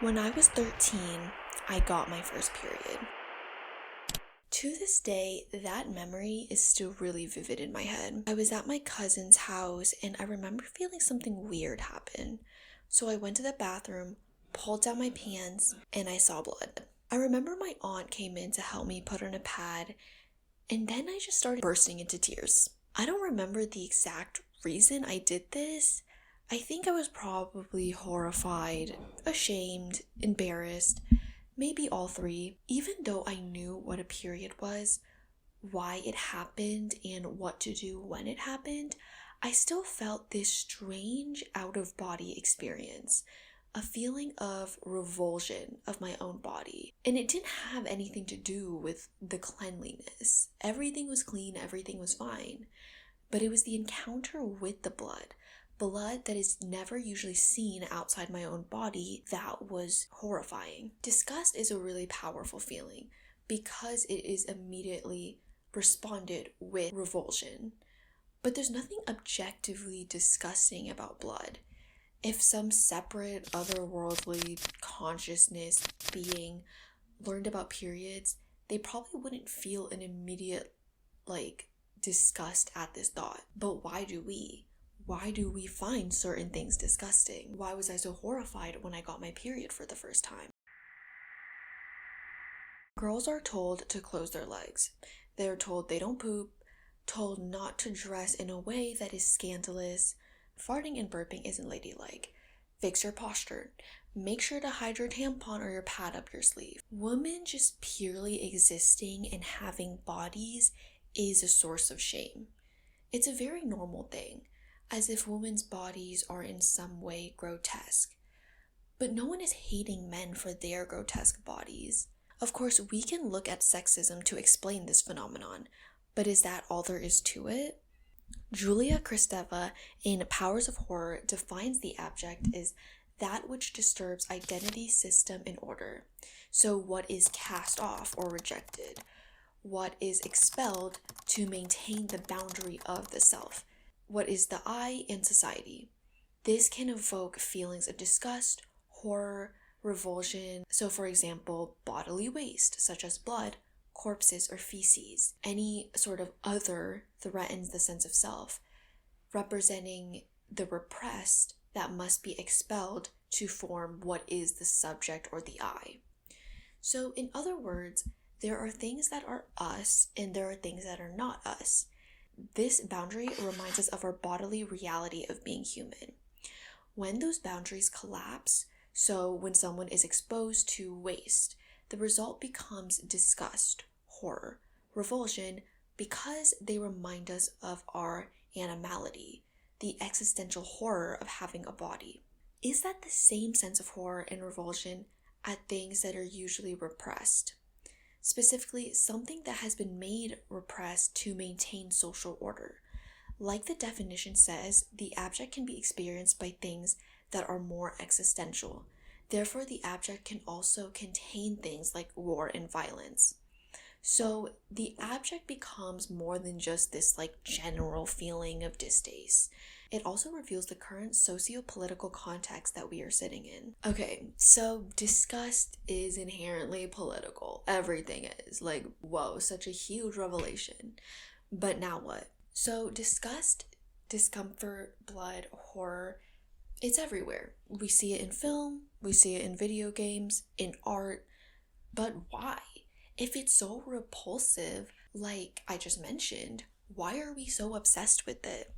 When I was 13, I got my first period. To this day, that memory is still really vivid in my head. I was at my cousin's house and I remember feeling something weird happen. So I went to the bathroom, pulled down my pants, and I saw blood. I remember my aunt came in to help me put on a pad, and then I just started bursting into tears. I don't remember the exact reason I did this. I think I was probably horrified, ashamed, embarrassed, maybe all three. Even though I knew what a period was, why it happened, and what to do when it happened, I still felt this strange out-of-body experience, a feeling of revulsion of my own body. And it didn't have anything to do with the cleanliness. Everything was clean, everything was fine. But it was the encounter with the blood that is never usually seen outside my own body, that was horrifying. Disgust is a really powerful feeling because it is immediately responded with revulsion. But there's nothing objectively disgusting about blood. If some separate otherworldly consciousness being learned about periods, they probably wouldn't feel an immediate disgust at this thought. But why do we? Why do we find certain things disgusting? Why was I so horrified when I got my period for the first time? Girls are told to close their legs. They're told they don't poop, told not to dress in a way that is scandalous. Farting and burping isn't ladylike. Fix your posture. Make sure to hide your tampon or your pad up your sleeve. Women just purely existing and having bodies is a source of shame. It's a very normal thing, as if women's bodies are in some way grotesque. But no one is hating men for their grotesque bodies. Of course, we can look at sexism to explain this phenomenon, but is that all there is to it? Julia Kristeva in Powers of Horror defines the abject as that which disturbs identity, system, and order. So what is cast off or rejected? What is expelled to maintain the boundary of the self? What is the I in society? This can evoke feelings of disgust, horror, revulsion. So for example, bodily waste, such as blood, corpses, or feces. Any sort of other threatens the sense of self, representing the repressed that must be expelled to form what is the subject or the I. So in other words, there are things that are us and there are things that are not us. This boundary reminds us of our bodily reality of being human. When those boundaries collapse, so when someone is exposed to waste, the result becomes disgust, horror, revulsion, because they remind us of our animality, the existential horror of having a body. Is that the same sense of horror and revulsion at things that are usually repressed? Specifically, something that has been made repressed to maintain social order. Like the definition says, the abject can be experienced by things that are more existential. Therefore, the abject can also contain things like war and violence. So the abject becomes more than just this general feeling of distaste. It also reveals the current socio-political context that we are sitting in. Okay, so disgust is inherently political. Everything is. Whoa, such a huge revelation. But now what? So disgust, discomfort, blood, horror, it's everywhere. We see it in film, we see it in video games, in art. But why? If it's so repulsive, like I just mentioned, why are we so obsessed with it?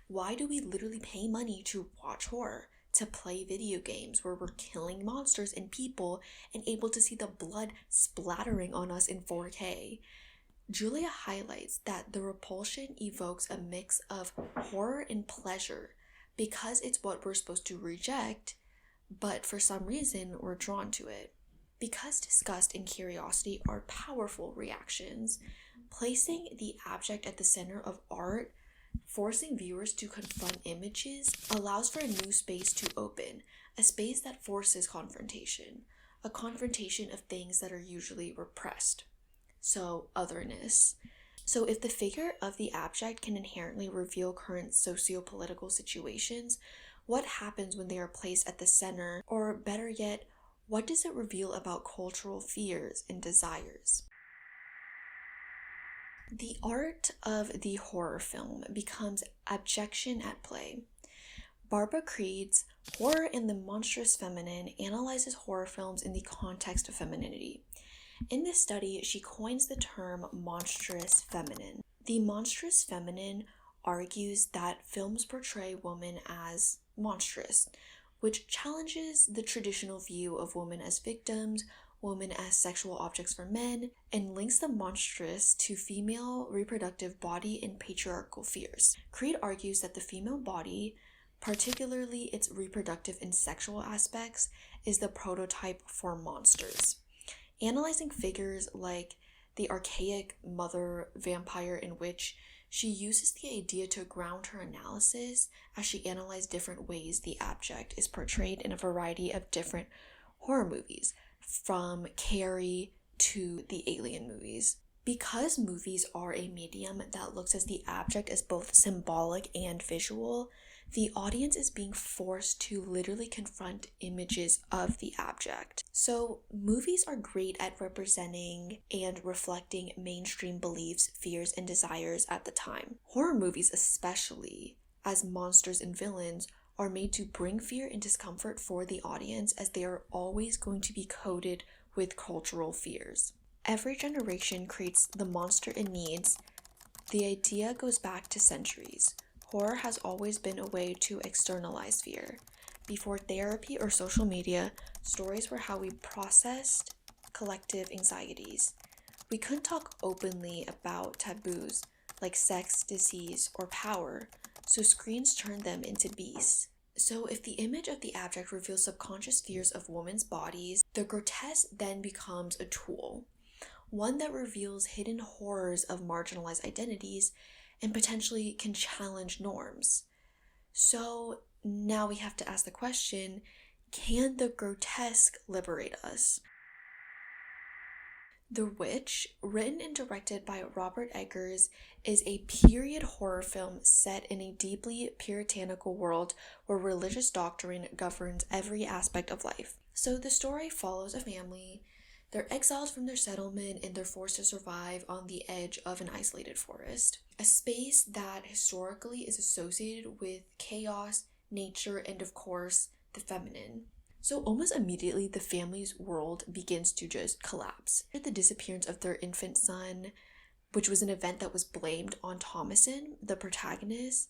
Why do we literally pay money to watch horror, to play video games where we're killing monsters and people and able to see the blood splattering on us in 4K? Julia highlights that the repulsion evokes a mix of horror and pleasure because it's what we're supposed to reject, but for some reason we're drawn to it. Because disgust and curiosity are powerful reactions, placing the abject at the center of art, forcing viewers to confront images, allows for a new space to open, a space that forces confrontation, a confrontation of things that are usually repressed. So, otherness. So if the figure of the abject can inherently reveal current socio-political situations, what happens when they are placed at the center, or better yet, What does it reveal about cultural fears and desires? The art of the horror film becomes abjection at play. Barbara Creed's Horror in the Monstrous-Feminine analyzes horror films in the context of femininity. In this study, she coins the term monstrous-feminine. The monstrous-feminine argues that films portray women as monstrous, which challenges the traditional view of women as victims, women as sexual objects for men, and links the monstrous to female reproductive body and patriarchal fears. Creed argues that the female body, particularly its reproductive and sexual aspects, is the prototype for monsters. Analyzing figures like the archaic mother, vampire, and witch, she uses the idea to ground her analysis as she analyzed different ways the abject is portrayed in a variety of different horror movies, from Carrie to the Alien movies. Because movies are a medium that looks at the abject as both symbolic and visual, the audience is being forced to literally confront images of the abject. So, movies are great at representing and reflecting mainstream beliefs, fears, and desires at the time. Horror movies, especially, as monsters and villains, are made to bring fear and discomfort for the audience, as they are always going to be coded with cultural fears. Every generation creates the monster it needs. The idea goes back to centuries. Horror has always been a way to externalize fear. Before therapy or social media, stories were how we processed collective anxieties. We couldn't talk openly about taboos like sex, disease, or power, so screens turned them into beasts. So if the image of the abject reveals subconscious fears of women's bodies, the grotesque then becomes a tool, one that reveals hidden horrors of marginalized identities and potentially can challenge norms. So now we have to ask the question, can the grotesque liberate us? The Witch, written and directed by Robert Eggers, is a period horror film set in a deeply puritanical world where religious doctrine governs every aspect of life. So the story follows a family. They're exiled from their settlement and they're forced to survive on the edge of an isolated forest, a space that historically is associated with chaos, nature, and of course, the feminine. So almost immediately, the family's world begins to just collapse. The disappearance of their infant son, which was an event that was blamed on Thomasin, the protagonist,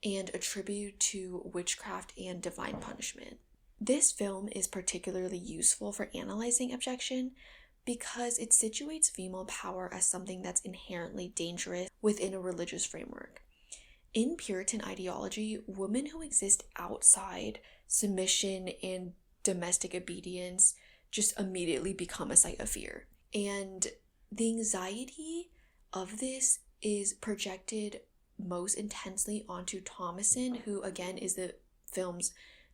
and attributed to witchcraft and divine punishment. This film is particularly useful for analyzing abjection because it situates female power as something that's inherently dangerous within a religious framework. In Puritan ideology, women who exist outside submission and domestic obedience just immediately become a sight of fear. And the anxiety of this is projected most intensely onto Thomasin, who again is the film's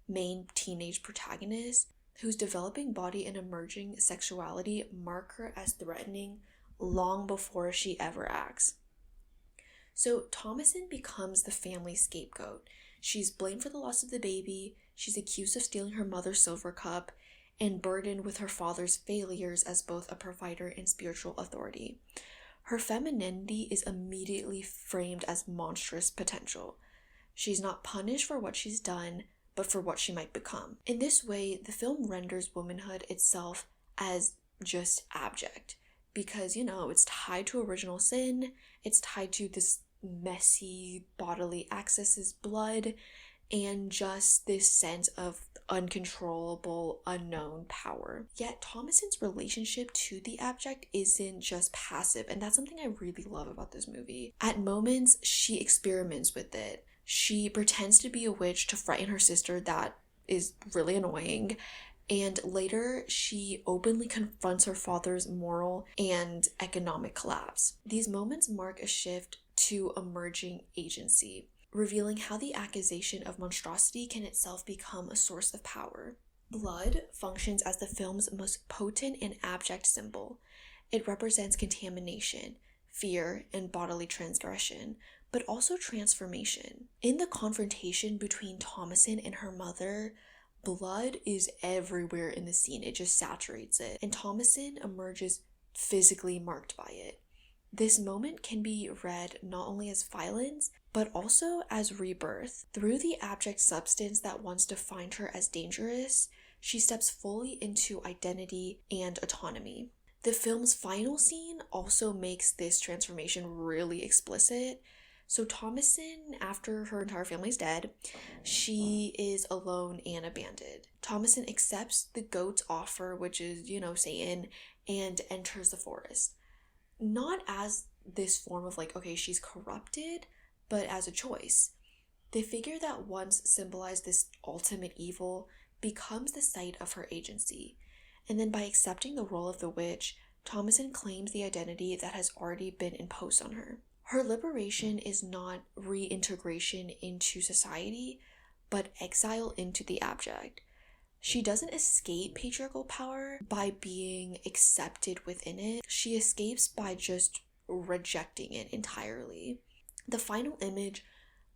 main teenage protagonist, whose developing body and emerging sexuality mark her as threatening long before she ever acts. So Thomasin becomes the family scapegoat. She's blamed for the loss of the baby, she's accused of stealing her mother's silver cup, and burdened with her father's failures as both a provider and spiritual authority. Her femininity is immediately framed as monstrous potential. She's not punished for what she's done, but for what she might become. In this way, the film renders womanhood itself as just abject, because, it's tied to original sin, it's tied to this messy bodily accesses, blood, and just this sense of uncontrollable, unknown power. Yet Thomasin's relationship to the abject isn't just passive, and that's something I really love about this movie. At moments, she experiments with it. She pretends to be a witch to frighten her sister, that is really annoying. And later, she openly confronts her father's moral and economic collapse. These moments mark a shift to emerging agency, revealing how the accusation of monstrosity can itself become a source of power. Blood functions as the film's most potent and abject symbol. It represents contamination, fear, and bodily transgression, but also transformation. In the confrontation between Thomasin and her mother, Blood is everywhere in the scene, it just saturates it, and Thomasin emerges physically marked by it. This moment can be read not only as violence, but also as rebirth. Through the abject substance that once defined her as dangerous, she steps fully into identity and autonomy. The film's final scene also makes this transformation really explicit. So Thomasin, after her entire family's dead, she is alone and abandoned. Thomasin accepts the goat's offer, which is, Satan, and enters the forest. Not as this form of okay, she's corrupted, but as a choice. The figure that once symbolized this ultimate evil becomes the site of her agency. And then by accepting the role of the witch, Thomasin claims the identity that has already been imposed on her. Her liberation is not reintegration into society, but exile into the abject. She doesn't escape patriarchal power by being accepted within it. She escapes by just rejecting it entirely. The final image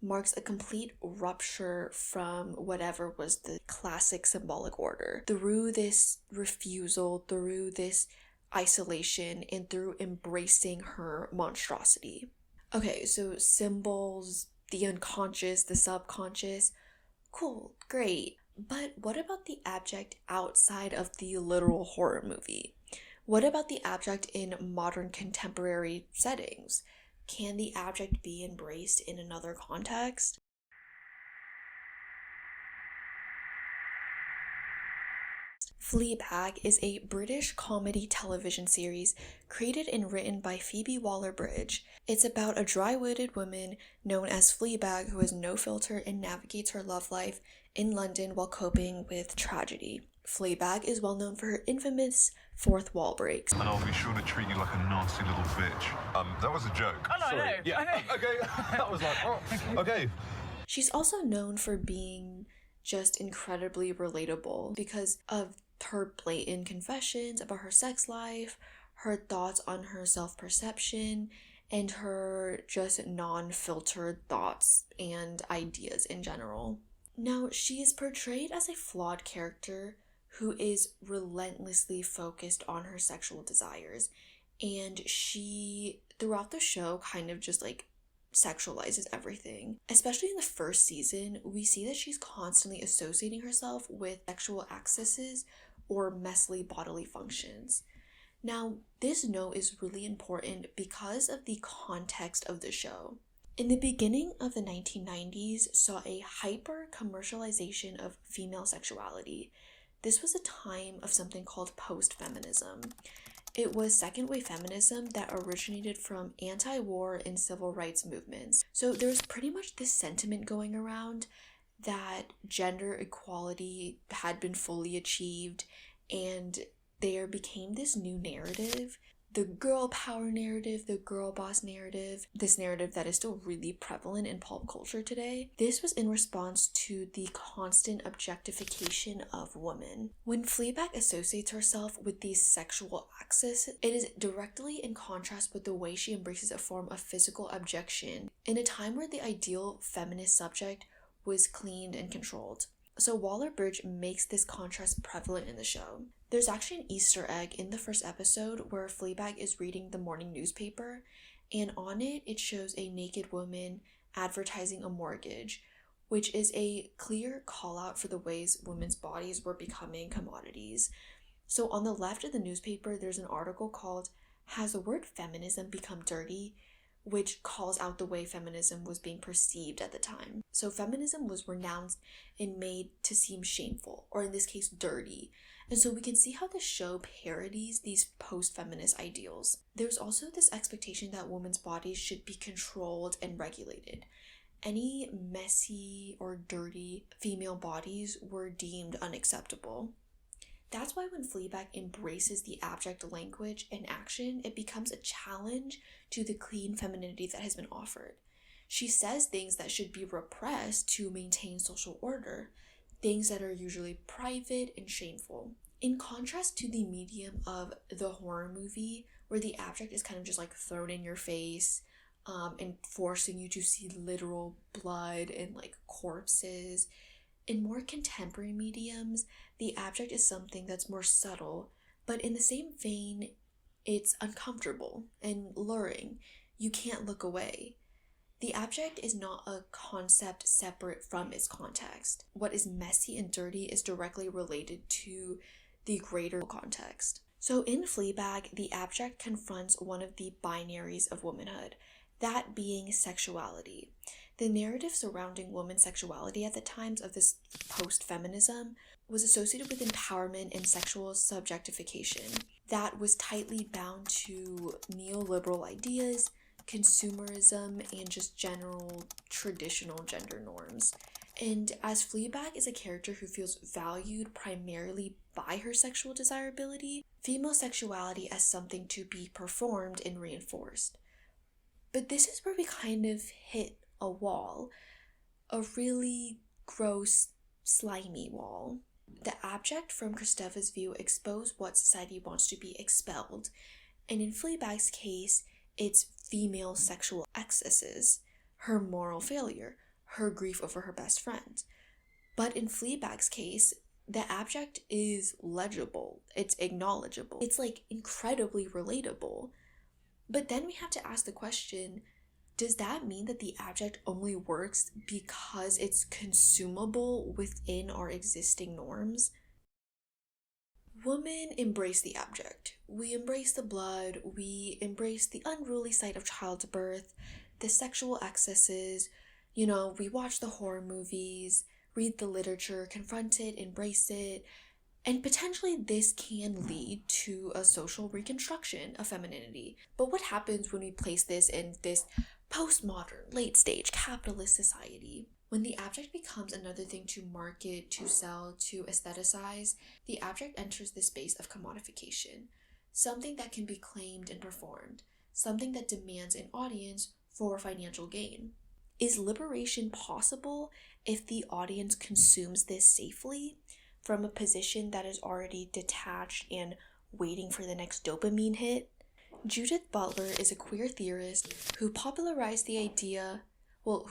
marks a complete rupture from whatever was the classic symbolic order. Through this refusal, through this isolation, and through embracing her monstrosity. Okay, so symbols, the unconscious, the subconscious, cool, great. But what about the abject outside of the literal horror movie? What about the abject in modern contemporary settings? Can the abject be embraced in another context? Fleabag is a British comedy television series created and written by Phoebe Waller-Bridge. It's about a dry-witted woman known as Fleabag who has no filter and navigates her love life in London while coping with tragedy. Fleabag is well known for her infamous fourth wall breaks. And I'll be sure to treat you like a nasty little bitch. That was a joke. Oh, no, Sorry. I know. Yeah, I know. okay. That was like, oh, okay. She's also known for being just incredibly relatable because of her blatant confessions about her sex life, her thoughts on her self-perception, and her just non-filtered thoughts and ideas in general. Now, she is portrayed as a flawed character who is relentlessly focused on her sexual desires, and she, throughout the show, kind of just sexualizes everything. Especially in the first season, we see that she's constantly associating herself with sexual excesses or messily bodily functions. Now, this note is really important because of the context of the show. In the beginning of the 1990s saw a hyper-commercialization of female sexuality. This was a time of something called post-feminism. It was second-wave feminism that originated from anti-war and civil rights movements. So there's pretty much this sentiment going around that gender equality had been fully achieved, and there became this new narrative, the girl power narrative, the girl boss narrative, this narrative that is still really prevalent in pop culture today. This was in response to the constant objectification of women. When Fleabag associates herself with these sexual acts, it is directly in contrast with the way she embraces a form of physical abjection in a time where the ideal feminist subject was cleaned and controlled. So Waller-Bridge makes this contrast prevalent in the show. There's actually an Easter egg in the first episode where Fleabag is reading the morning newspaper, and on it, it shows a naked woman advertising a mortgage, which is a clear call out for the ways women's bodies were becoming commodities. So on the left of the newspaper, there's an article called "Has the word feminism become dirty?" which calls out the way feminism was being perceived at the time. So feminism was renounced and made to seem shameful, or in this case, dirty. And so we can see how the show parodies these post-feminist ideals. There's also this expectation that women's bodies should be controlled and regulated. Any messy or dirty female bodies were deemed unacceptable. That's why when Fleabag embraces the abject language and action, it becomes a challenge to the clean femininity that has been offered. She says things that should be repressed to maintain social order, things that are usually private and shameful. In contrast to the medium of the horror movie, where the abject is kind of just thrown in your face, and forcing you to see literal blood and corpses, In more contemporary mediums, the abject is something that's more subtle, but in the same vein, it's uncomfortable and luring. You can't look away. The abject is not a concept separate from its context. What is messy and dirty is directly related to the greater context. So in Fleabag, the abject confronts one of the binaries of womanhood, that being sexuality. The narrative surrounding women's sexuality at the times of this post-feminism was associated with empowerment and sexual subjectification that was tightly bound to neoliberal ideas, consumerism, and just general traditional gender norms. And as Fleabag is a character who feels valued primarily by her sexual desirability, female sexuality as something to be performed and reinforced. But this is where we kind of hit a wall, a really gross, slimy wall. The abject, from Kristeva's view, expose what society wants to be expelled, and in Fleabag's case, it's female sexual excesses, her moral failure, her grief over her best friend. But in Fleabag's case, the abject is legible, it's acknowledgeable, it's like incredibly relatable. But then we have to ask the question, does that mean that the abject only works because it's consumable within our existing norms? Women embrace the abject. We embrace the blood, we embrace the unruly sight of childbirth, the sexual excesses, we watch the horror movies, read the literature, confront it, embrace it, and potentially this can lead to a social reconstruction of femininity. But what happens when we place this in this postmodern, late-stage capitalist society? When the abject becomes another thing to market, to sell, to aestheticize, the abject enters the space of commodification, something that can be claimed and performed, something that demands an audience for financial gain. Is liberation possible if the audience consumes this safely, from a position that is already detached and waiting for the next dopamine hit? Judith Butler is a queer theorist who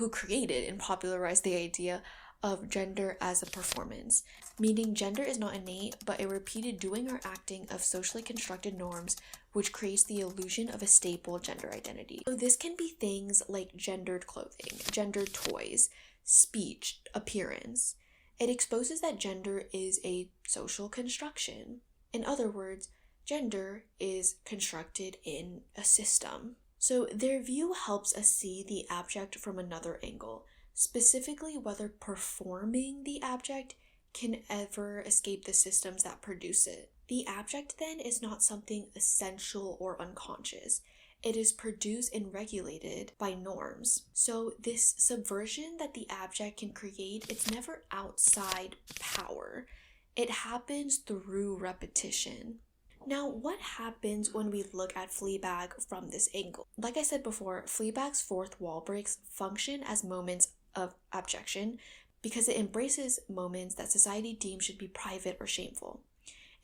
created and popularized the idea of gender as a performance, meaning gender is not innate, but a repeated doing or acting of socially constructed norms which creates the illusion of a stable gender identity. So this can be things like gendered clothing, gendered toys, speech, appearance. It exposes that gender is a social construction. In other words, gender is constructed in a system. So their view helps us see the abject from another angle, specifically whether performing the abject can ever escape the systems that produce it. The abject then is not something essential or unconscious. It is produced and regulated by norms. So this subversion that the abject can create, it's never outside power. It happens through repetition. Now, what happens when we look at Fleabag from this angle? Like I said before, Fleabag's fourth wall breaks function as moments of abjection because it embraces moments that society deems should be private or shameful.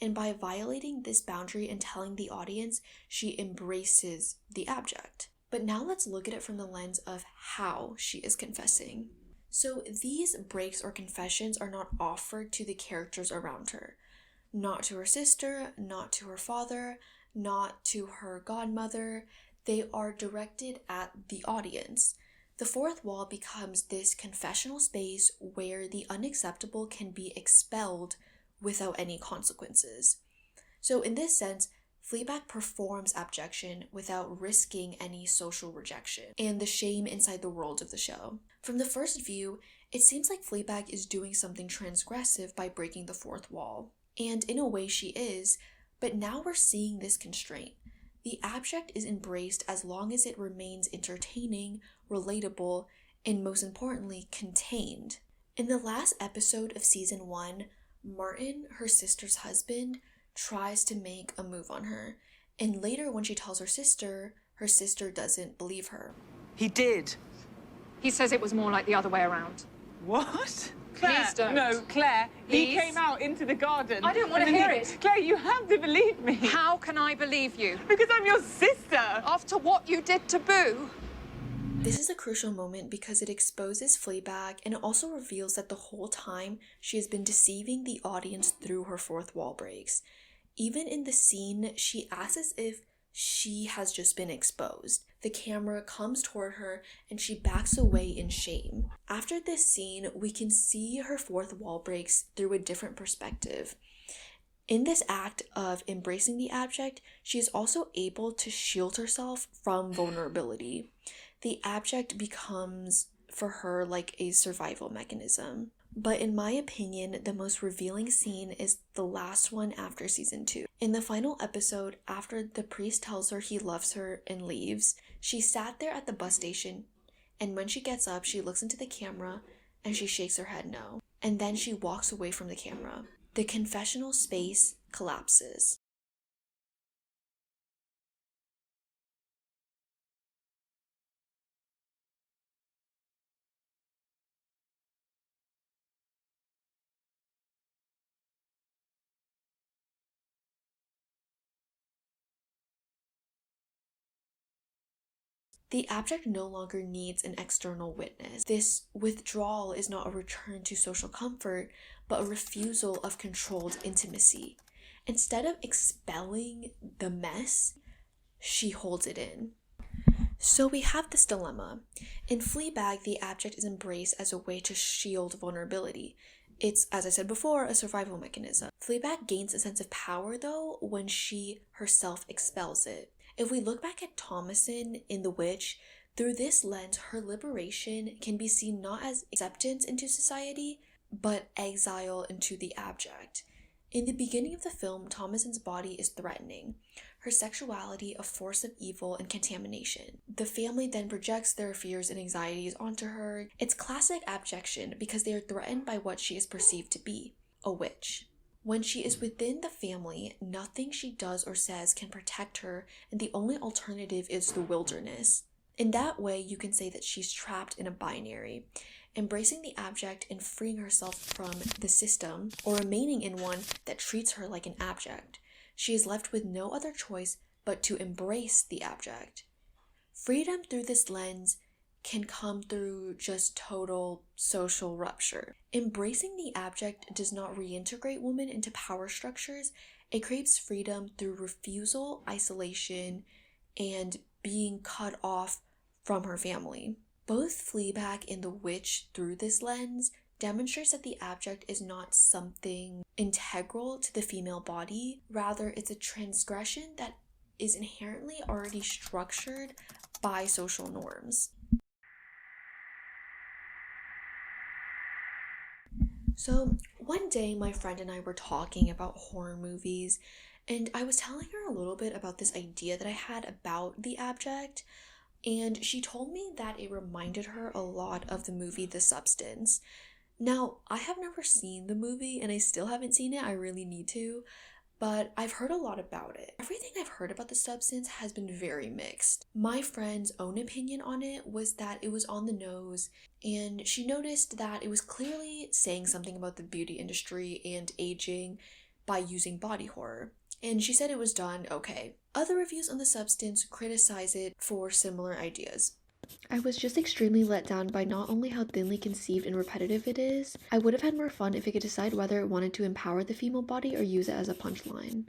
And by violating this boundary and telling the audience, she embraces the abject. But now let's look at it from the lens of how she is confessing. So these breaks or confessions are not offered to the characters around her. Not to her sister, not to her father, not to her godmother. They are directed at the audience. The fourth wall becomes this confessional space where the unacceptable can be expelled without any consequences. So in this sense, Fleabag performs abjection without risking any social rejection and the shame inside the world of the show. From the first view, it seems like Fleabag is doing something transgressive by breaking the fourth wall. And in a way she is, but now we're seeing this constraint. The abject is embraced as long as it remains entertaining, relatable, and most importantly, contained. In the last episode of season 1, Martin, her sister's husband, tries to make a move on her. And later when she tells her sister doesn't believe her. He did. He says it was more like the other way around. What? Claire, Please don't. no, Claire, Please? he came out into the garden. I don't want to hear it. Claire, you have to believe me. How can I believe you? Because I'm your sister. After what you did to Boo? This is a crucial moment because it exposes Fleabag and it also reveals that the whole time she has been deceiving the audience through her fourth wall breaks. Even in the scene, she acts as if she has just been exposed. The camera comes toward her and she backs away in shame. After this scene, we can see her fourth wall breaks through a different perspective. In this act of embracing the abject, she is also able to shield herself from vulnerability. The abject becomes, for her, like a survival mechanism. But in my opinion, the most revealing scene is the last one after season 2. In the final episode, after the priest tells her he loves her and leaves, she sat there at the bus station, and when she gets up, she looks into the camera and she shakes her head no. And then she walks away from the camera. The confessional space collapses. The abject no longer needs an external witness. This withdrawal is not a return to social comfort, but a refusal of controlled intimacy. Instead of expelling the mess, she holds it in. So we have this dilemma. In Fleabag, the abject is embraced as a way to shield vulnerability. It's, as I said before, a survival mechanism. Fleabag gains a sense of power, though, when she herself expels it. If we look back at Thomasin in The Witch, through this lens, her liberation can be seen not as acceptance into society, but exile into the abject. In the beginning of the film, Thomasin's body is threatening, her sexuality a force of evil and contamination. The family then projects their fears and anxieties onto her. It's classic abjection because they are threatened by what she is perceived to be, a witch. When she is within the family, nothing she does or says can protect her, and the only alternative is the wilderness. In that way, you can say that she's trapped in a binary, embracing the abject and freeing herself from the system, or remaining in one that treats her like an abject. She is left with no other choice but to embrace the abject. Freedom through this lens can come through just total social rupture. Embracing the abject does not reintegrate women into power structures. It creates freedom through refusal, isolation, and being cut off from her family. Both Fleabag and The Witch, through this lens, demonstrates that the abject is not something integral to the female body. Rather, it's a transgression that is inherently already structured by social norms. So one day my friend and I were talking about horror movies, and I was telling her a little bit about this idea that I had about the abject, and she told me that it reminded her a lot of the movie The Substance. Now, I have never seen the movie and I still haven't seen it. I really need to, but I've heard a lot about it. Everything I've heard about The Substance has been very mixed. My friend's own opinion on it was that it was on the nose, and she noticed that it was clearly saying something about the beauty industry and aging by using body horror, and she said it was done okay. Other reviews on The Substance criticize it for similar ideas. I was just extremely let down by not only how thinly conceived and repetitive it is, I would have had more fun if it could decide whether it wanted to empower the female body or use it as a punchline.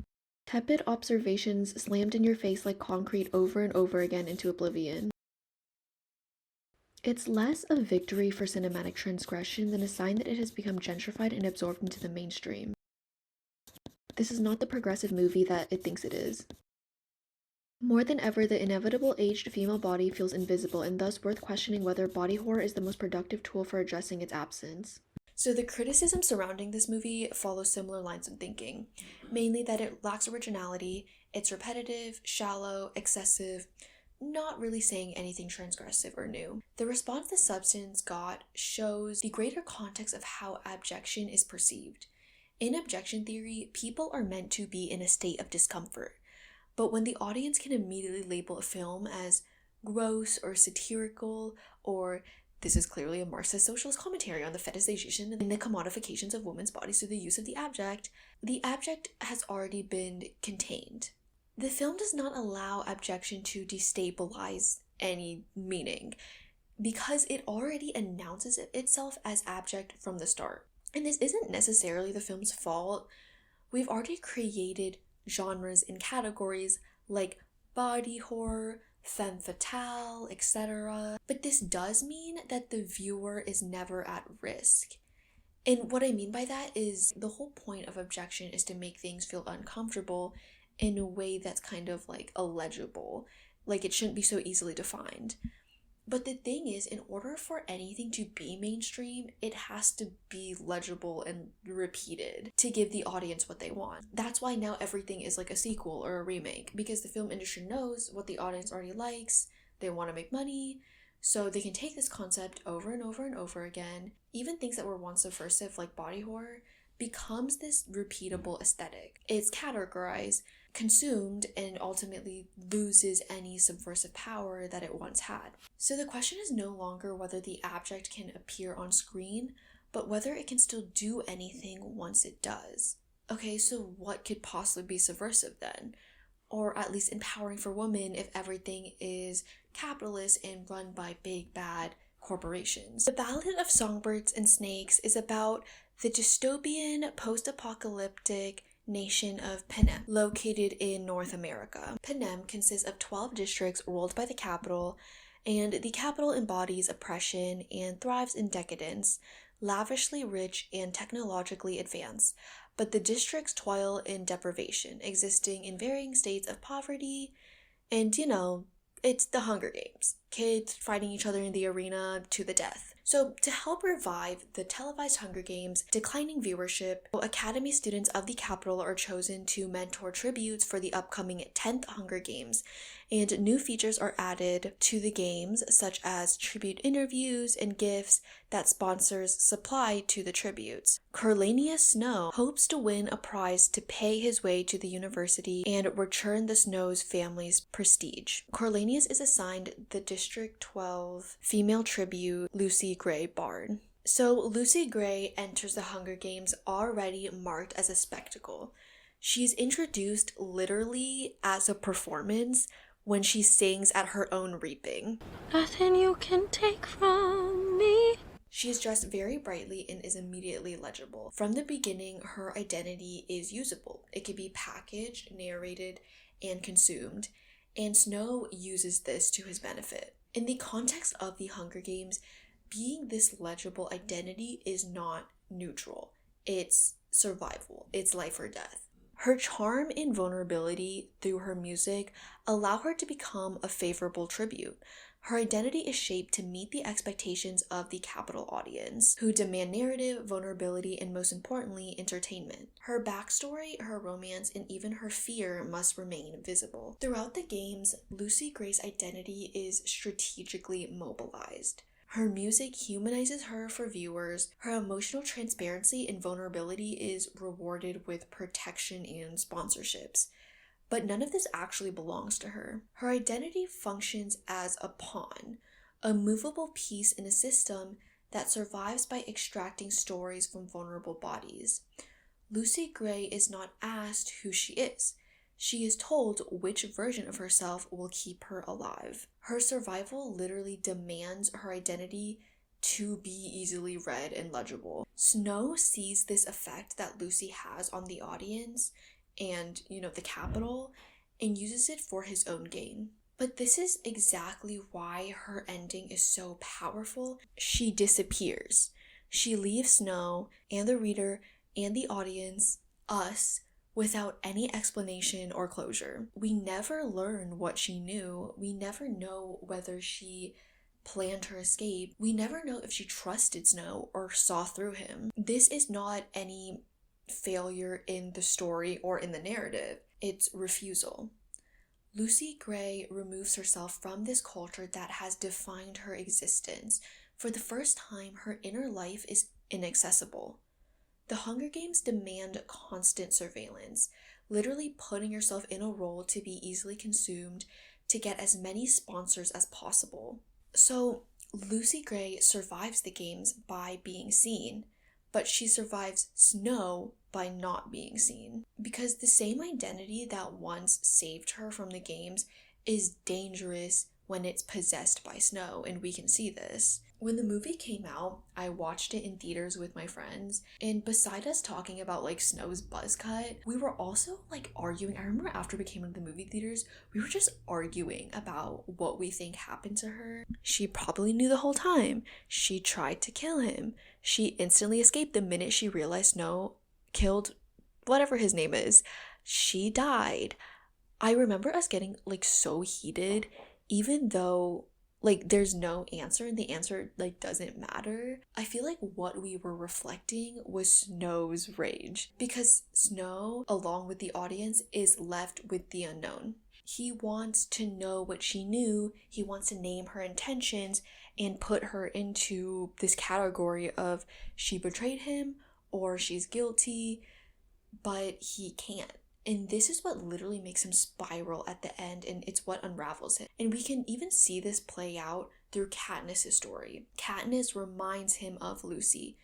Tepid observations slammed in your face like concrete over and over again into oblivion. It's less a victory for cinematic transgression than a sign that it has become gentrified and absorbed into the mainstream. This is not the progressive movie that it thinks it is. More than ever, the inevitable aged female body feels invisible and thus worth questioning whether body horror is the most productive tool for addressing its absence. So the criticism surrounding this movie follows similar lines of thinking, mainly that it lacks originality, it's repetitive, shallow, excessive, not really saying anything transgressive or new. The response The Substance got shows the greater context of how abjection is perceived. In abjection theory, people are meant to be in a state of discomfort. But when the audience can immediately label a film as gross or satirical, or this is clearly a Marxist socialist commentary on the fetishization and the commodifications of women's bodies through the use of the abject has already been contained. The film does not allow abjection to destabilize any meaning. because it already announces itself as abject from the start. And this isn't necessarily the film's fault. We've already created genres and categories like body horror, femme fatale, etc. But this does mean that the viewer is never at risk. And what I mean by that is the whole point of Abjection is to make things feel uncomfortable in a way that's kind of like illegible. Like it shouldn't be so easily defined. But the thing is, in order for anything to be mainstream, it has to be legible and repeated to give the audience what they want. That's why now everything is like a sequel or a remake, because the film industry knows what the audience already likes, they want to make money, so they can take this concept over and over and over again. Even things that were once subversive, like body horror, becomes this repeatable aesthetic. It's categorized, consumed, and ultimately loses any subversive power that it once had. So the question is no longer whether the abject can appear on screen, but whether it can still do anything once it does. Okay, so what could possibly be subversive then? Or at least empowering for women if everything is capitalist and run by big bad corporations. The Ballad of Songbirds and Snakes is about the dystopian post-apocalyptic nation of Panem, located in North America. Panem consists of 12 districts ruled by the capital, and the capital embodies oppression and thrives in decadence, lavishly rich and technologically advanced, but the districts toil in deprivation, existing in varying states of poverty, and it's the Hunger Games. Kids fighting each other in the arena to the death. So to help revive the televised Hunger Games' declining viewership, Academy students of the capital are chosen to mentor tributes for the upcoming 10th Hunger Games, and new features are added to the games, such as tribute interviews and gifts that sponsors supply to the tributes. Cornelius Snow hopes to win a prize to pay his way to the university and return the Snow's family's prestige. Cornelius is assigned the District 12 female tribute Lucy Gray Bard. So Lucy Gray enters the Hunger Games already marked as a spectacle. She's introduced literally as a performance when she sings at her own reaping. Nothing you can take from me. She is dressed very brightly and is immediately legible. From the beginning, her identity is usable. It can be packaged, narrated, and consumed, and Snow uses this to his benefit. In the context of the Hunger Games, being this legible identity is not neutral. It's survival. It's life or death. Her charm and vulnerability through her music allow her to become a favorable tribute. Her identity is shaped to meet the expectations of the capital audience, who demand narrative, vulnerability, and most importantly, entertainment. Her backstory, her romance, and even her fear must remain visible. Throughout the games, Lucy Gray's identity is strategically mobilized. Her music humanizes her for viewers. Her emotional transparency and vulnerability is rewarded with protection and sponsorships. But none of this actually belongs to her. Her identity functions as a pawn, a movable piece in a system that survives by extracting stories from vulnerable bodies. Lucy Gray is not asked who she is. She is told which version of herself will keep her alive. Her survival literally demands her identity to be easily read and legible. Snow sees this effect that Lucy has on the audience and, the capital, and uses it for his own gain. But this is exactly why her ending is so powerful. She disappears. She leaves Snow and the reader and the audience, us, without any explanation or closure. We never learn what she knew. We never know whether she planned her escape. We never know if she trusted Snow or saw through him. This is not any failure in the story or in the narrative. It's refusal. Lucy Gray removes herself from this culture that has defined her existence. For the first time, her inner life is inaccessible. The Hunger Games demand constant surveillance, literally putting yourself in a role to be easily consumed to get as many sponsors as possible. So Lucy Gray survives the games by being seen, but she survives Snow by not being seen. Because the same identity that once saved her from the games is dangerous when it's possessed by Snow, and we can see this. When the movie came out, I watched it in theaters with my friends, and beside us talking about like Snow's buzz cut, we were also like arguing. I remember after we came into the movie theaters, we were just arguing about what we think happened to her. She probably knew the whole time. She tried to kill him. She instantly escaped the minute she realized Snow killed whatever his name is. She died. I remember us getting like so heated, even though like there's no answer and the answer like doesn't matter. I feel like what we were reflecting was Snow's rage, because Snow, along with the audience, is left with the unknown. He wants to know what she knew. He wants to name her intentions and put her into this category of she betrayed him or she's guilty, but he can't. And this is what literally makes him spiral at the end, and it's what unravels him. And we can even see this play out through Katniss's story. Katniss reminds him of Lucy.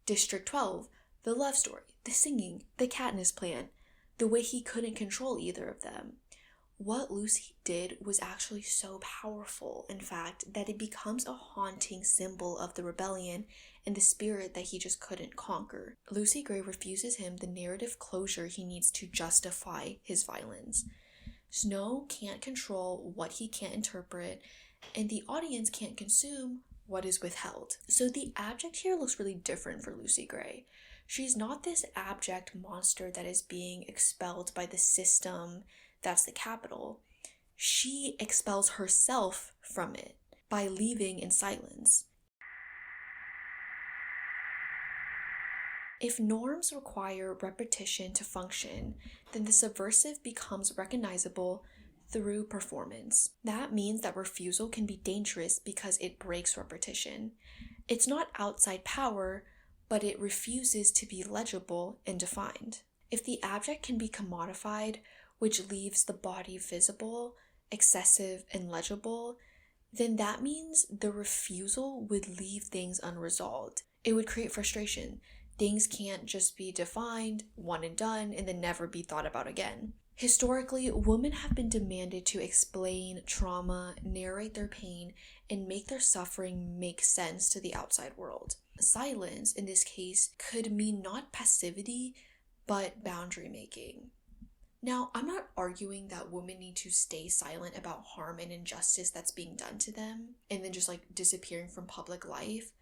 District 12, the love story, the singing, the Katniss plan, the way he couldn't control either of them. What Lucy did was actually so powerful, in fact, that it becomes a haunting symbol of the rebellion and the spirit that he just couldn't conquer. Lucy Gray refuses him the narrative closure he needs to justify his violence. Snow can't control what he can't interpret, and the audience can't consume what is withheld. So the abject here looks really different for Lucy Gray. She's not this abject monster that is being expelled by the system that's the capital. She expels herself from it by leaving in silence. If norms require repetition to function, then the subversive becomes recognizable through performance. That means that refusal can be dangerous because it breaks repetition. It's not outside power, but it refuses to be legible and defined. If the abject can be commodified, which leaves the body visible, excessive, and legible, then that means the refusal would leave things unresolved. It would create frustration. Things can't just be defined, one and done, and then never be thought about again. Historically, women have been demanded to explain trauma, narrate their pain, and make their suffering make sense to the outside world. Silence, in this case, could mean not passivity, but boundary making. Now, I'm not arguing that women need to stay silent about harm and injustice that's being done to them and then just like disappearing from public life.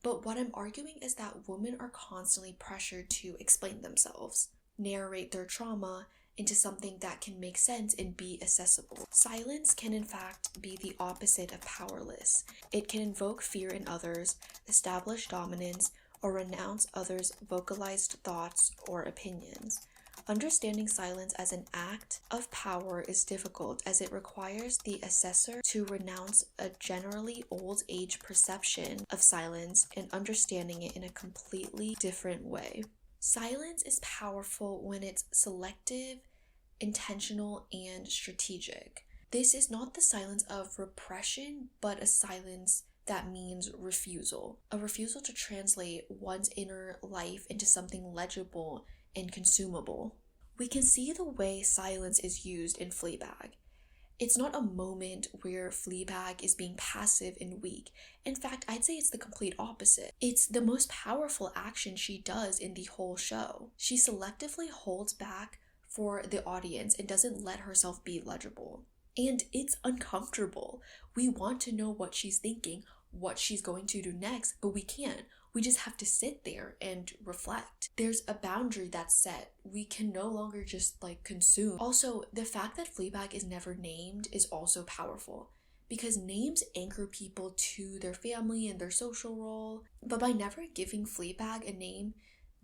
But what I'm arguing is that women are constantly pressured to explain themselves, narrate their trauma into something that can make sense and be accessible. Silence can in fact be the opposite of powerless. It can invoke fear in others, establish dominance, or renounce others' vocalized thoughts or opinions. Understanding silence as an act of power is difficult, as it requires the assessor to renounce a generally old age perception of silence and understanding it in a completely different way. Silence is powerful when it's selective, intentional, and strategic. This is not the silence of repression, but a silence that means refusal. A refusal to translate one's inner life into something legible and consumable. We can see the way silence is used in Fleabag. It's not a moment where Fleabag is being passive and weak. In fact, I'd say it's the complete opposite. It's the most powerful action she does in the whole show. She selectively holds back for the audience and doesn't let herself be legible. And it's uncomfortable. We want to know what she's thinking, what she's going to do next, but we can't. We just have to sit there and reflect. There's a boundary that's set. We can no longer just like consume. Also, the fact that Fleabag is never named is also powerful, because names anchor people to their family and their social role. But by never giving Fleabag a name,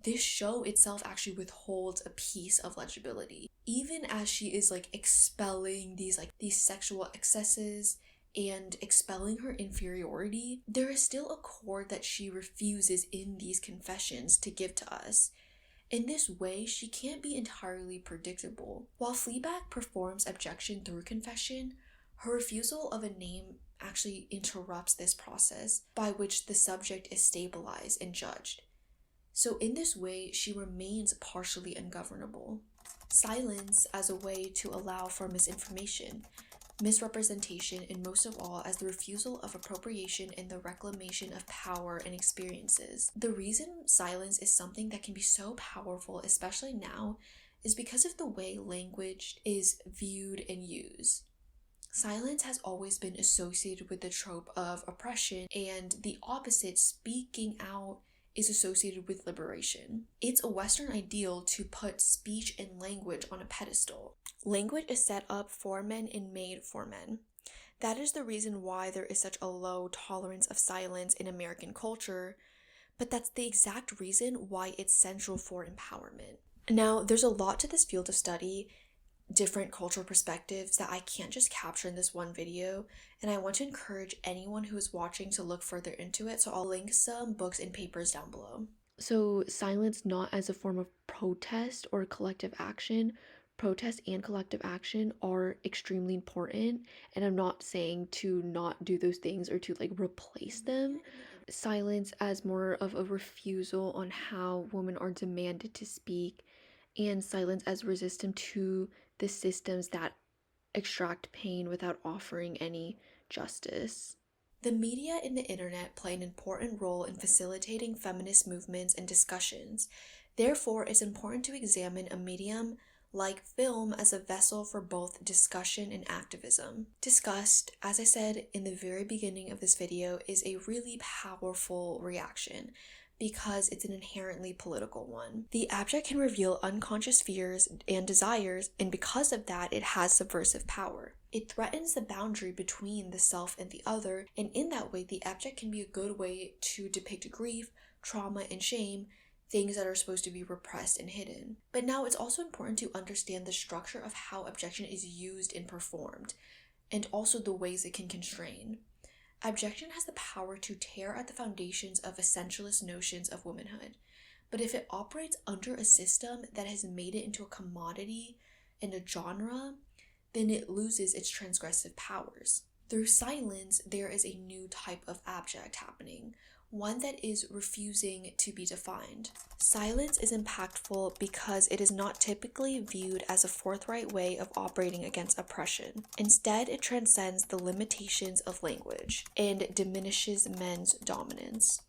this show itself actually withholds a piece of legibility. Even as she is like expelling these sexual excesses and expelling her inferiority, there is still a core that she refuses in these confessions to give to us. In this way, she can't be entirely predictable. While Fleabag performs abjection through confession, her refusal of a name actually interrupts this process by which the subject is stabilized and judged. So in this way, she remains partially ungovernable. Silence as a way to allow for misinformation. misrepresentation, and most of all, as the refusal of appropriation and the reclamation of power and experiences. The reason silence is something that can be so powerful, especially now, is because of the way language is viewed and used. Silence has always been associated with the trope of oppression, and the opposite, speaking out, is associated with liberation. It's a Western ideal to put speech and language on a pedestal. Language is set up for men and made for men. That is the reason why there is such a low tolerance of silence in American culture, but that's the exact reason why it's central for empowerment. Now, there's a lot to this field of study, different cultural perspectives that I can't just capture in this one video, and I want to encourage anyone who is watching to look further into it, so I'll link some books and papers down below. So silence not as a form of protest or collective action. Protest and collective action are extremely important, and I'm not saying to not do those things or to like replace them. Silence as more of a refusal on how women are demanded to speak, and silence as resistance to the systems that extract pain without offering any justice. The media and the internet play an important role in facilitating feminist movements and discussions. Therefore, it's important to examine a medium like film as a vessel for both discussion and activism. Disgust, as I said in the very beginning of this video, is a really powerful reaction, because it's an inherently political one. The abject can reveal unconscious fears and desires, and because of that, it has subversive power. It threatens the boundary between the self and the other, and in that way, the abject can be a good way to depict grief, trauma, and shame, things that are supposed to be repressed and hidden. But now it's also important to understand the structure of how abjection is used and performed, and also the ways it can constrain. Abjection has the power to tear at the foundations of essentialist notions of womanhood, but if it operates under a system that has made it into a commodity and a genre, then it loses its transgressive powers. Through silence, there is a new type of abject happening, one that is refusing to be defined. Silence is impactful because it is not typically viewed as a forthright way of operating against oppression. Instead, it transcends the limitations of language and diminishes men's dominance.